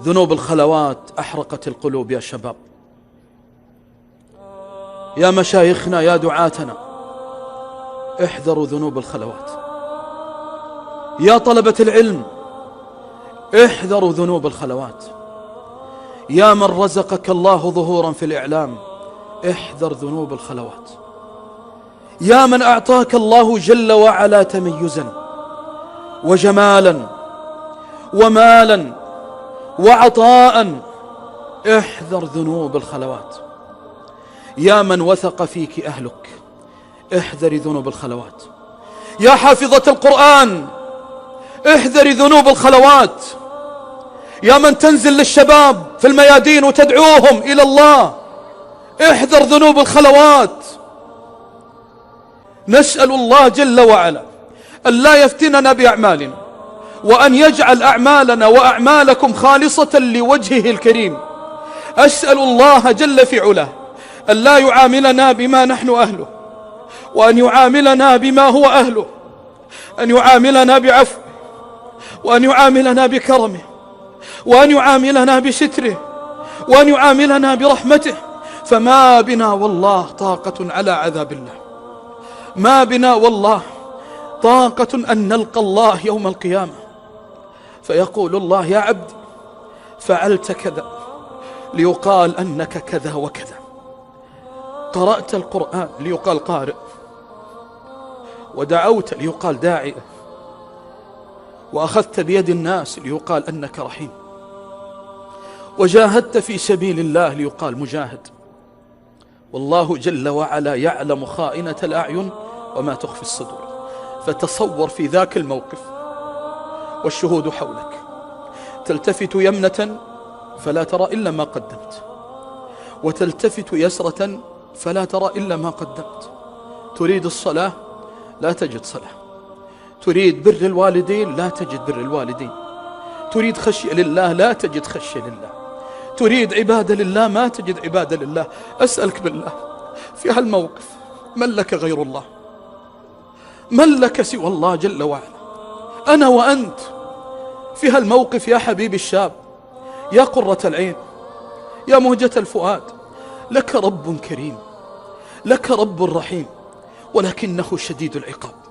ذنوب الخلوات أحرقت القلوب يا شباب. يا مشايخنا يا دعاتنا، احذروا ذنوب الخلوات. يا طلبة العلم، احذروا ذنوب الخلوات. يا من رزقك الله ظهورا في الإعلام، احذر ذنوب الخلوات. يا من أعطاك الله جل وعلا تميزا وجمالا ومالا وعطاء، احذر ذنوب الخلوات. يا من وثق فيك أهلك، احذري ذنوب الخلوات. يا حافظة القرآن، احذري ذنوب الخلوات. يا من تنزل للشباب في الميادين وتدعوهم إلى الله، احذر ذنوب الخلوات. نسأل الله جل وعلا أن لا يفتننا بأعمالنا، وأن يجعل أعمالنا وأعمالكم خالصة لوجهه الكريم. أسأل الله جل في علاه أن لا يعاملنا بما نحن أهله، وأن يعاملنا بما هو أهله، أن يعاملنا بعفو، وأن يعاملنا بكرمه، وأن يعاملنا بستره، وأن يعاملنا برحمته. فما بنا والله طاقة على عذاب الله، ما بنا والله طاقة أن نلقى الله يوم القيامة فيقول الله: يا عبدي فعلت كذا ليقال أنك كذا وكذا، قرأت القرآن ليقال قارئ، ودعوت ليقال داعية، وأخذت بيد الناس ليقال أنك رحيم، وجاهدت في سبيل الله ليقال مجاهد. والله جل وعلا يعلم خائنة الأعين وما تخفي الصدور. فتصور في ذاك الموقف والشهود حولك، تلتفت يمنة فلا ترى إلا ما قدمت، وتلتفت يسرة فلا ترى إلا ما قدمت. تريد الصلاة لا تجد صلاة، تريد بر الوالدين لا تجد بر الوالدين، تريد خشية لله لا تجد خشية لله، تريد عبادة لله ما تجد عبادة لله. أسألك بالله في هالموقف من لك غير الله؟ من لك سوى الله جل وعلا؟ أنا وأنت في هالموقف يا حبيبي الشاب، يا قرة العين، يا مهجة الفؤاد، لك رب كريم، لك رب رحيم، ولكنه شديد العقاب.